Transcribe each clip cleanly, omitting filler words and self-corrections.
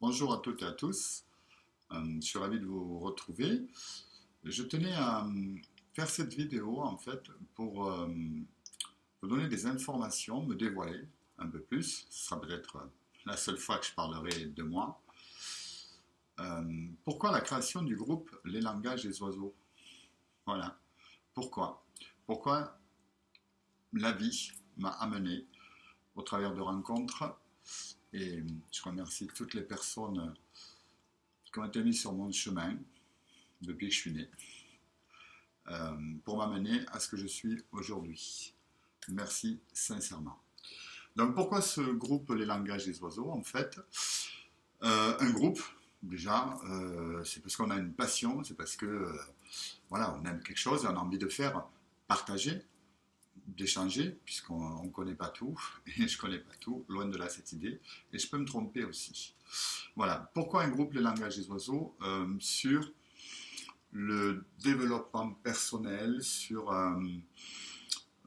Bonjour à toutes et à tous. Je suis ravi de vous retrouver. Je tenais à faire cette vidéo en fait pour vous donner des informations, me dévoiler un peu plus. Ce sera peut-être la seule fois que je parlerai de moi. Pourquoi la création du groupe Les langages des oiseaux? Voilà. Pourquoi? Pourquoi la vie m'a amené au travers de rencontres et je remercie toutes les personnes qui ont été mises sur mon chemin depuis que je suis né pour m'amener à ce que je suis aujourd'hui. Merci sincèrement. Donc pourquoi ce groupe Les langages des oiseaux? En fait, un groupe, déjà, c'est parce qu'on a une passion, c'est parce que voilà, on aime quelque chose et on a envie de faire partager, d'échanger, puisqu'on ne connaît pas tout, et je ne connais pas tout, loin de là cette idée, et je peux me tromper aussi. Voilà, pourquoi un groupe Les langages des oiseaux? Sur le développement personnel, sur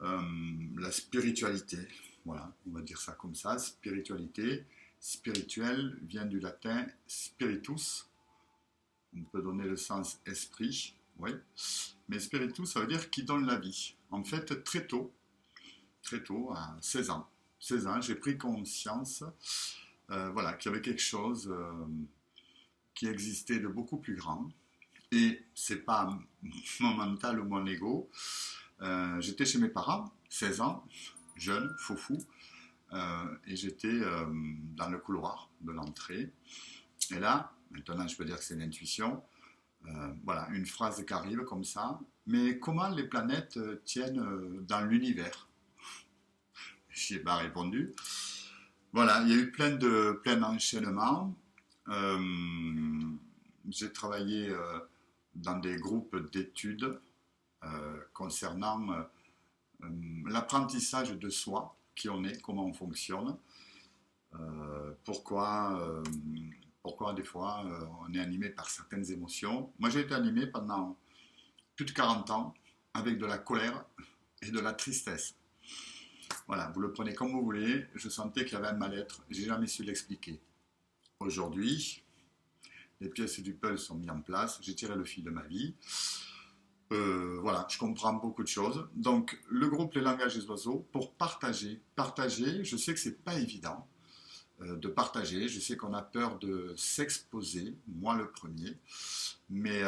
la spiritualité, voilà, on va dire ça comme ça, spiritualité, spirituel vient du latin spiritus, on peut donner le sens esprit, oui, mais spiritus ça veut dire qui donne la vie. En fait, très tôt, à 16 ans, j'ai pris conscience voilà, qu'il y avait quelque chose qui existait de beaucoup plus grand. Et c'est pas mon mental ou mon ego. J'étais chez mes parents, 16 ans, jeune, foufou, et j'étais dans le couloir de l'entrée. Et là, maintenant je peux dire que c'est une intuition, voilà, une phrase qui arrive comme ça. Mais comment les planètes tiennent dans l'univers? Je n'y ai pas répondu. Voilà, il y a eu plein d'enchaînements. J'ai travaillé dans des groupes d'études concernant l'apprentissage de soi, qui on est, comment on fonctionne, pourquoi des fois on est animé par certaines émotions. Moi j'ai été animé pendant plus de 40 ans avec de la colère et de la tristesse. Voilà, vous le prenez comme vous voulez, je sentais qu'il y avait un mal-être, j'ai jamais su l'expliquer. Aujourd'hui, les pièces du puzzle sont mises en place, j'ai tiré le fil de ma vie. Voilà, je comprends beaucoup de choses. Donc, le groupe Les langages des oiseaux, pour partager, je sais que c'est pas évident de partager, je sais qu'on a peur de s'exposer, moi le premier, mais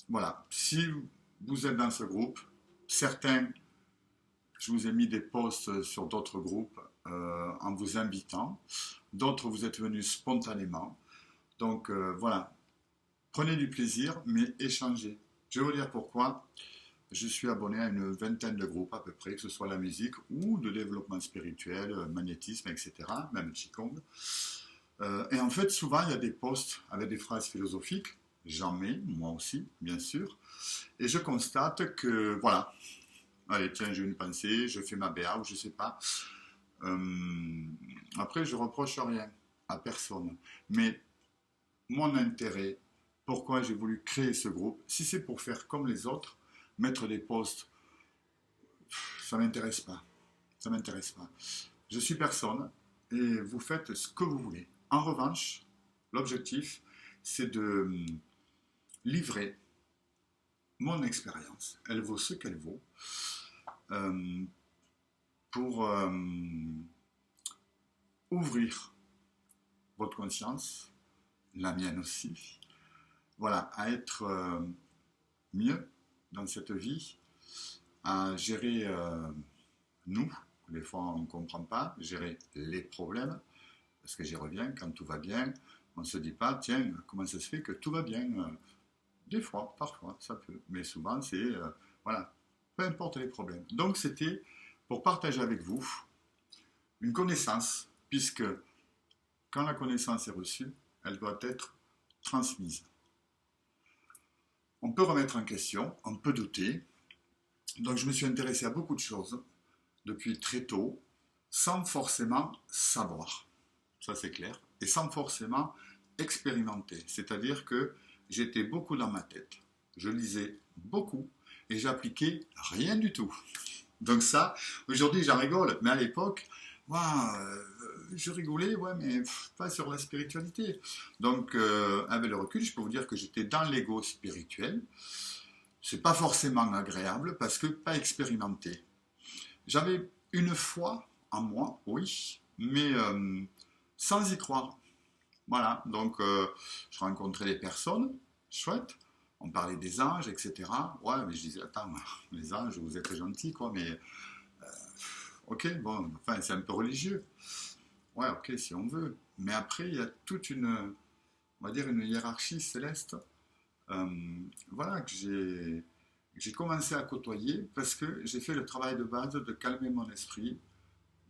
voilà, si vous êtes dans ce groupe, certains, je vous ai mis des posts sur d'autres groupes en vous invitant, d'autres vous êtes venus spontanément, donc voilà, prenez du plaisir, mais échangez. Je vais vous dire pourquoi. Je suis abonné à une vingtaine de groupes à peu près, que ce soit la musique ou le développement spirituel, magnétisme, etc., même Qigong. Et en fait, souvent, il y a des posts avec des phrases philosophiques. J'en mets, moi aussi, bien sûr. Et je constate que, voilà, allez, tiens, j'ai une pensée, je fais ma BA ou je sais pas. Après, je reproche rien à personne. Mais mon intérêt, pourquoi j'ai voulu créer ce groupe, si c'est pour faire comme les autres, mettre des posts, ça m'intéresse pas. Ça m'intéresse pas. Je suis personne et vous faites ce que vous voulez. En revanche, l'objectif, c'est de livrer mon expérience. Elle vaut ce qu'elle vaut. Pour ouvrir votre conscience, la mienne aussi, voilà, à être mieux dans cette vie, à gérer nous, des fois on ne comprend pas, gérer les problèmes, parce que j'y reviens, quand tout va bien, on ne se dit pas, tiens, comment ça se fait que tout va bien? Des fois, parfois, ça peut, mais souvent c'est, voilà, peu importe les problèmes. Donc c'était pour partager avec vous une connaissance, puisque quand la connaissance est reçue, elle doit être transmise. On peut remettre en question, on peut douter. Donc je me suis intéressé à beaucoup de choses depuis très tôt, sans forcément savoir. Ça c'est clair. Et sans forcément expérimenter. C'est-à-dire que j'étais beaucoup dans ma tête. Je lisais beaucoup et j'appliquais rien du tout. Donc ça, aujourd'hui j'en rigole, mais à l'époque, wow, je rigolais, ouais, mais pas sur la spiritualité. Donc, avec le recul, je peux vous dire que j'étais dans l'ego spirituel. C'est pas forcément agréable parce que pas expérimenté. J'avais une foi en moi, oui, mais sans y croire. Voilà, donc je rencontrais des personnes, chouette, on parlait des anges, etc. Ouais, mais je disais, attends, les anges, vous êtes gentils, quoi, mais ok, bon, enfin, c'est un peu religieux. Ouais, ok, si on veut. Mais après, il y a toute une, on va dire, une hiérarchie céleste, euh, voilà, que j'ai commencé à côtoyer parce que j'ai fait le travail de base de calmer mon esprit,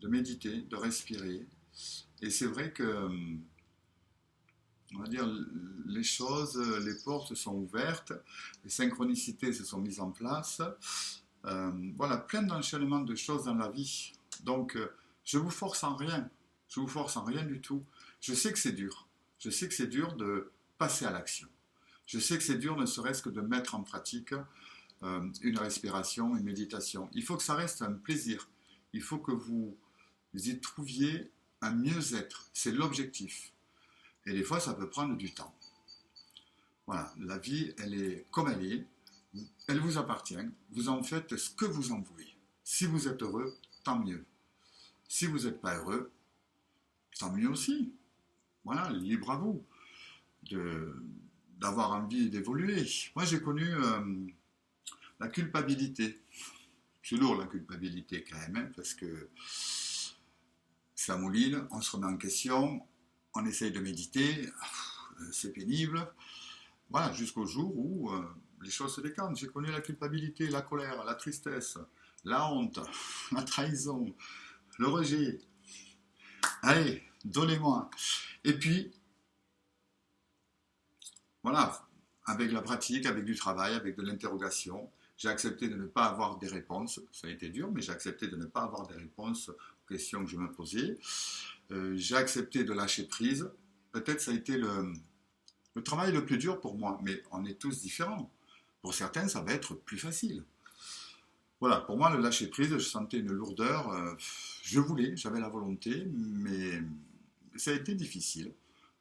de méditer, de respirer. Et c'est vrai que, on va dire, les choses, les portes sont ouvertes, les synchronicités se sont mises en place. Voilà, plein d'enchaînements de choses dans la vie. Donc, je vous force en rien. Je vous force en rien du tout. Je sais que c'est dur. Je sais que c'est dur de passer à l'action. Je sais que c'est dur ne serait-ce que de mettre en pratique une respiration, une méditation. Il faut que ça reste un plaisir. Il faut que vous y trouviez un mieux-être. C'est l'objectif. Et des fois, ça peut prendre du temps. Voilà, la vie, elle est comme elle est. Elle vous appartient. Vous en faites ce que vous en voulez. Si vous êtes heureux, tant mieux. Si vous n'êtes pas heureux, tant mieux aussi. Voilà, libre à vous d'avoir envie d'évoluer. Moi, j'ai connu la culpabilité. C'est lourd la culpabilité quand même, hein, parce que ça mouline, on se remet en question, on essaye de méditer, c'est pénible. Voilà, jusqu'au jour où les choses se décantent. J'ai connu la culpabilité, la colère, la tristesse, la honte, la trahison, le rejet. Allez, donnez-moi. Et puis, voilà, avec la pratique, avec du travail, avec de l'interrogation, j'ai accepté de ne pas avoir des réponses. Ça a été dur, mais j'ai accepté de ne pas avoir des réponses aux questions que je me posais. J'ai accepté de lâcher prise. Peut-être ça a été le travail le plus dur pour moi, mais on est tous différents. Pour certains, ça va être plus facile. Voilà, pour moi, le lâcher prise, je sentais une lourdeur. Je voulais, j'avais la volonté, mais ça a été difficile.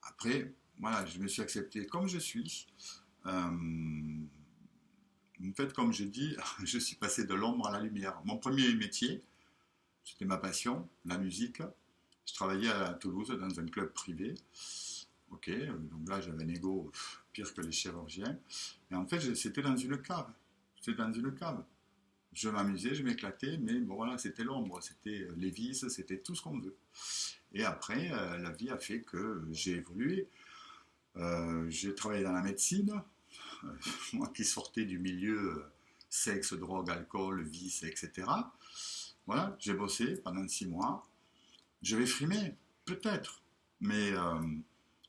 Après, voilà, je me suis accepté comme je suis. En fait, comme je dis, je suis passé de l'ombre à la lumière. Mon premier métier, c'était ma passion, la musique. Je travaillais à Toulouse dans un club privé. Ok, donc là j'avais un ego pire que les chirurgiens. Et en fait, c'était dans une cave. C'était dans une cave. Je m'amusais, je m'éclatais, mais bon voilà, c'était l'ombre, c'était les vices, c'était tout ce qu'on veut. Et après, la vie a fait que j'ai évolué. J'ai travaillé dans la médecine, moi qui sortais du milieu sexe, drogue, alcool, vice, etc. Voilà, j'ai bossé pendant 6 mois. Je vais frimer, peut-être, mais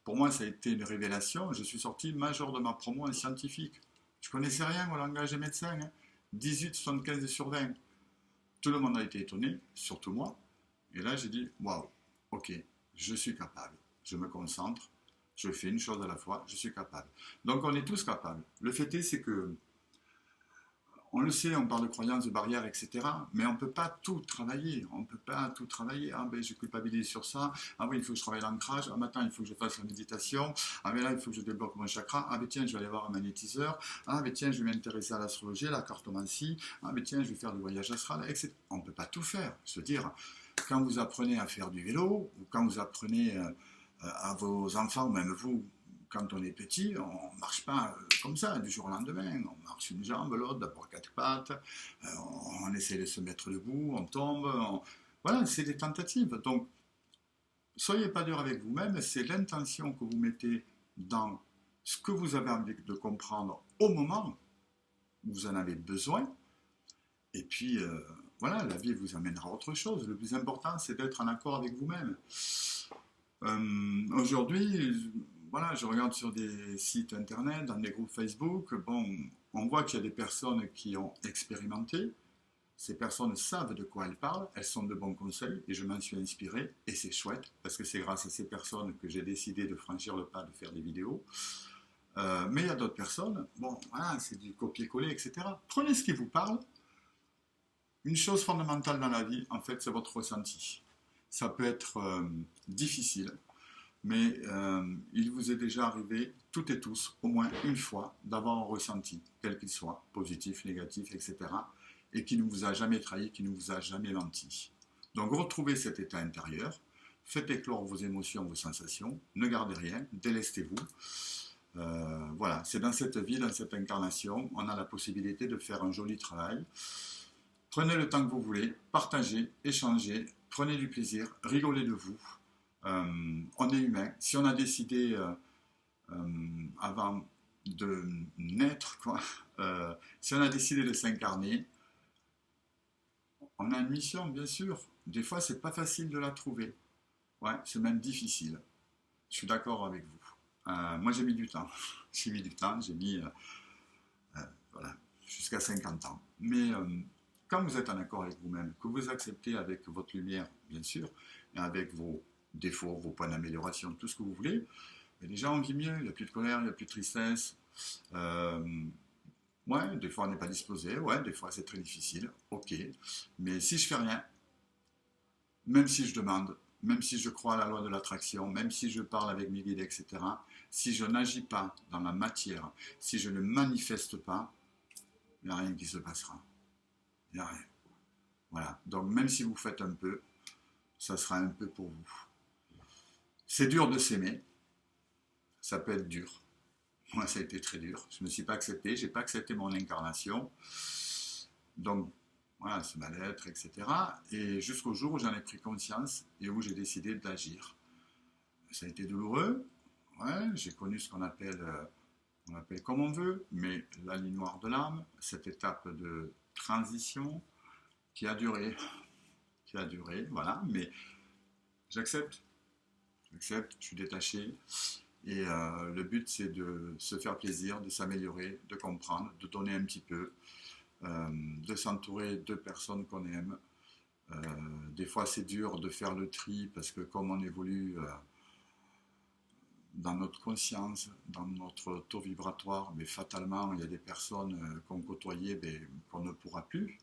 pour moi ça a été une révélation. Je suis sorti major de ma promo en scientifique. Je connaissais rien au langage des médecins, hein. 18,75 sur 20. Tout le monde a été étonné, surtout moi. Et là j'ai dit, waouh, ok, je suis capable, je me concentre, je fais une chose à la fois, je suis capable. Donc on est tous capables. Le fait est, c'est que, on le sait, on parle de croyances, de barrières, etc. Mais on ne peut pas tout travailler. On ne peut pas tout travailler. Ah ben je culpabilise sur ça. Ah oui, il faut que je travaille l'ancrage. Ah maintenant, il faut que je fasse la méditation. Ah mais là, il faut que je débloque mon chakra. Ah ben tiens, je vais aller voir un magnétiseur. Ah mais tiens, je vais m'intéresser à l'astrologie, à la cartomancie. Ah mais tiens, je vais faire du voyage astral, etc. On ne peut pas tout faire. Se dire, quand vous apprenez à faire du vélo, ou quand vous apprenez à vos enfants, ou même vous, quand on est petit, on ne marche pas comme ça, du jour au lendemain. On marche une jambe, l'autre, d'abord 4 pattes, on essaie de se mettre debout, on tombe. Voilà, c'est des tentatives. Donc, soyez pas dur avec vous-même, c'est l'intention que vous mettez dans ce que vous avez envie de comprendre au moment où vous en avez besoin. Et puis, voilà, la vie vous amènera à autre chose. Le plus important, c'est d'être en accord avec vous-même. Aujourd'hui, voilà, je regarde sur des sites internet, dans des groupes Facebook, bon, on voit qu'il y a des personnes qui ont expérimenté, ces personnes savent de quoi elles parlent, elles sont de bons conseils, et je m'en suis inspiré, et c'est chouette, parce que c'est grâce à ces personnes que j'ai décidé de franchir le pas de faire des vidéos. Mais il y a d'autres personnes, bon, voilà, c'est du copier-coller, etc. Prenez ce qui vous parle. Une chose fondamentale dans la vie, en fait, c'est votre ressenti. Ça peut être difficile, mais il vous est déjà arrivé, toutes et tous, au moins une fois, d'avoir un ressenti, quel qu'il soit, positif, négatif, etc., et qui ne vous a jamais trahi, qui ne vous a jamais menti. Donc retrouvez cet état intérieur, faites éclore vos émotions, vos sensations, ne gardez rien, délestez-vous. Voilà, c'est dans cette vie, dans cette incarnation, on a la possibilité de faire un joli travail. Prenez le temps que vous voulez, partagez, échangez, prenez du plaisir, rigolez de vous. On est humain. Si on a décidé avant de naître, quoi, si on a décidé de s'incarner, on a une mission, bien sûr. Des fois, c'est pas facile de la trouver. Ouais, c'est même difficile. Je suis d'accord avec vous. Moi, j'ai mis du temps. J'ai mis du temps, j'ai mis voilà, jusqu'à 50 ans. Mais quand vous êtes en accord avec vous-même, que vous acceptez avec votre lumière, bien sûr, et avec vos défauts, vos points d'amélioration, tout ce que vous voulez, mais déjà on vit mieux, il n'y a plus de colère, il n'y a plus de tristesse. Ouais, des fois on n'est pas disposé, ouais, des fois c'est très difficile, ok. Mais si je fais rien, même si je demande, même si je crois à la loi de l'attraction, même si je parle avec mes guides, etc., si je n'agis pas dans la matière, si je ne manifeste pas, il n'y a rien qui se passera. Il n'y a rien. Voilà. Donc même si vous faites un peu, ça sera un peu pour vous. C'est dur de s'aimer. Ça peut être dur. Moi, ça a été très dur. Je ne me suis pas accepté. Je n'ai pas accepté mon incarnation. Donc, voilà, ce mal-être, etc. Et jusqu'au jour où j'en ai pris conscience et où j'ai décidé d'agir. Ça a été douloureux. Ouais, j'ai connu ce qu'on appelle comme on veut, mais la ligne noire de l'âme, cette étape de transition qui a duré, voilà, mais j'accepte, je suis détaché, et le but c'est de se faire plaisir, de s'améliorer, de comprendre, de donner un petit peu, de s'entourer de personnes qu'on aime. Des fois c'est dur de faire le tri parce que comme on évolue dans notre conscience, dans notre taux vibratoire, mais fatalement il y a des personnes qu'on côtoyait qu'on ne pourra plus.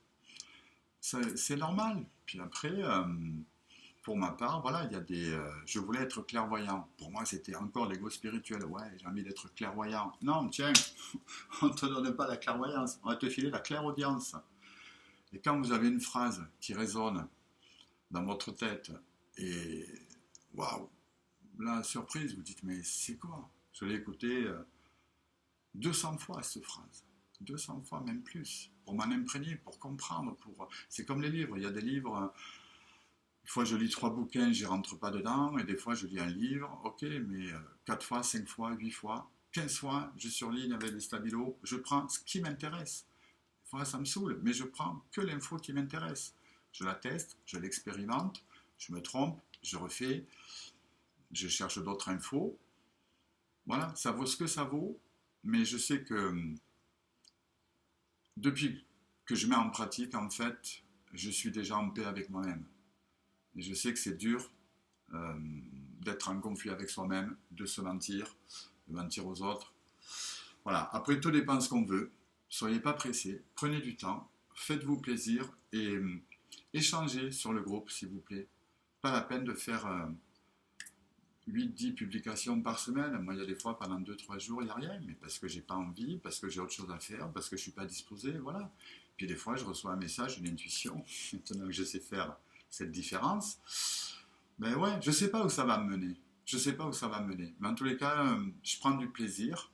C'est normal. Puis après, pour ma part, voilà, il y a je voulais être clairvoyant. Pour moi, c'était encore l'ego spirituel. Ouais, j'ai envie d'être clairvoyant. Non, tiens, on ne te donne pas la clairvoyance, on va te filer la clairaudience. Et quand vous avez une phrase qui résonne dans votre tête, et waouh, la surprise, vous dites, mais c'est quoi? Je l'ai écouté 200 fois, cette phrase. 200 fois, même plus, pour m'en imprégner, pour comprendre. C'est comme les livres. Il y a des livres, des fois je lis 3 bouquins, j'y rentre pas dedans, et des fois je lis un livre, ok, mais 4 fois, 5 fois, 8 fois, 15 fois, je surligne avec des stabilos, je prends ce qui m'intéresse. Des fois ça me saoule, mais je prends que l'info qui m'intéresse. Je la teste, je l'expérimente, je me trompe, je refais, je cherche d'autres infos. Voilà, ça vaut ce que ça vaut, mais je sais que depuis que je mets en pratique, en fait, je suis déjà en paix avec moi-même. Et je sais que c'est dur d'être en conflit avec soi-même, de se mentir, de mentir aux autres. Voilà, après tout dépend ce qu'on veut. Soyez pas pressés, prenez du temps, faites-vous plaisir et échangez sur le groupe, s'il vous plaît. Pas la peine de faire 8-10 publications par semaine. Moi, il y a des fois, pendant 2-3 jours, il n'y a rien, mais parce que j'ai pas envie, parce que j'ai autre chose à faire, parce que je ne suis pas disposé, voilà. Puis des fois, je reçois un message, une intuition, maintenant que je sais faire cette différence. Mais ouais, je ne sais pas où ça va me mener. Je ne sais pas où ça va me mener. Mais en tous les cas, je prends du plaisir.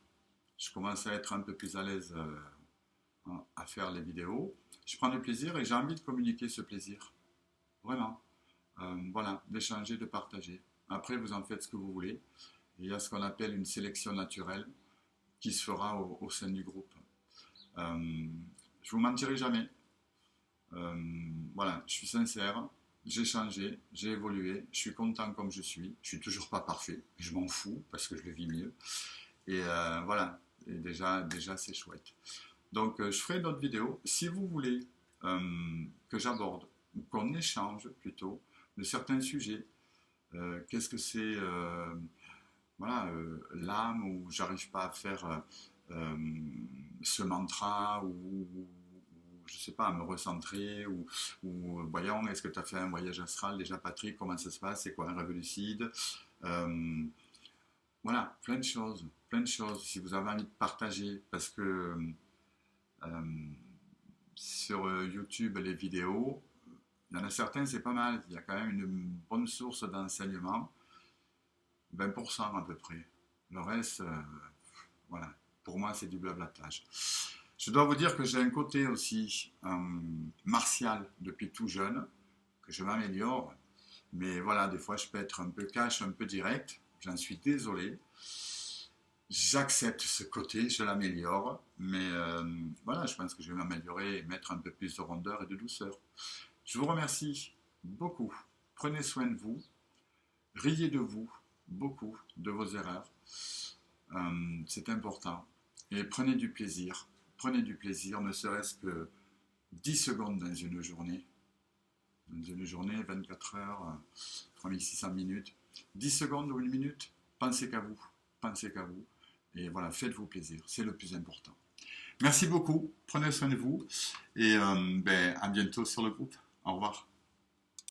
Je commence à être un peu plus à l'aise à faire les vidéos. Je prends du plaisir et j'ai envie de communiquer ce plaisir. Vraiment. Voilà, d'échanger, de partager. Après, vous en faites ce que vous voulez. Il y a ce qu'on appelle une sélection naturelle qui se fera au sein du groupe. Je ne vous mentirai jamais. Voilà, je suis sincère. J'ai changé, j'ai évolué. Je suis content comme je suis. Je suis toujours pas parfait. Je m'en fous parce que je le vis mieux. Et voilà. Et déjà c'est chouette. Donc, je ferai d'autres vidéos. Si vous voulez que j'aborde ou qu'on échange plutôt de certains sujets, qu'est-ce que c'est voilà, l'âme où j'arrive pas à faire ce mantra ou je sais pas, à me recentrer ou voyons, est-ce que tu as fait un voyage astral déjà, Patrick, comment ça se passe, c'est quoi un rêve lucide. Euh, voilà, plein de choses, si vous avez envie de partager, parce que euh, sur YouTube, les vidéos, il y en a certains, c'est pas mal, il y a quand même une bonne source d'enseignement, 20% à peu près. Le reste, voilà, pour moi, c'est du blablatage. Je dois vous dire que j'ai un côté aussi martial depuis tout jeune, que je m'améliore, mais voilà, des fois, je peux être un peu cash, un peu direct, j'en suis désolé. J'accepte ce côté, je l'améliore, mais voilà, je pense que je vais m'améliorer et mettre un peu plus de rondeur et de douceur. Je vous remercie beaucoup. Prenez soin de vous, riez de vous, beaucoup, de vos erreurs. C'est important. Et prenez du plaisir, ne serait-ce que 10 secondes dans une journée, 24 heures, 3600 minutes, 10 secondes ou une minute, pensez qu'à vous, et voilà, faites-vous plaisir, c'est le plus important. Merci beaucoup, prenez soin de vous, et à bientôt sur le groupe. Au revoir.